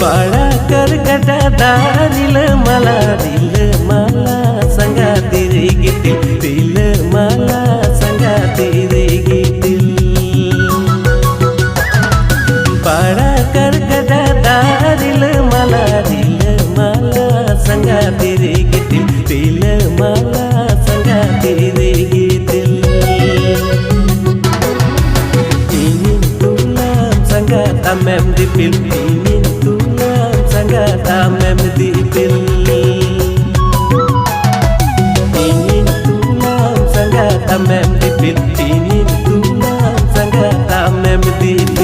बाळा करगटा दारिल मला दिल मला संगाती रे घेतील दिल मला संगाती रे घेतील बाळा करगटा दारिल मला दिल मला संगाती रे घेतील दिल मला संगाती रे घेतील ingin tulang sangat amem dipil ingin tulang sangat amem dipil ingin tulang sangat amem dipil ingin tulang sangat amem dipil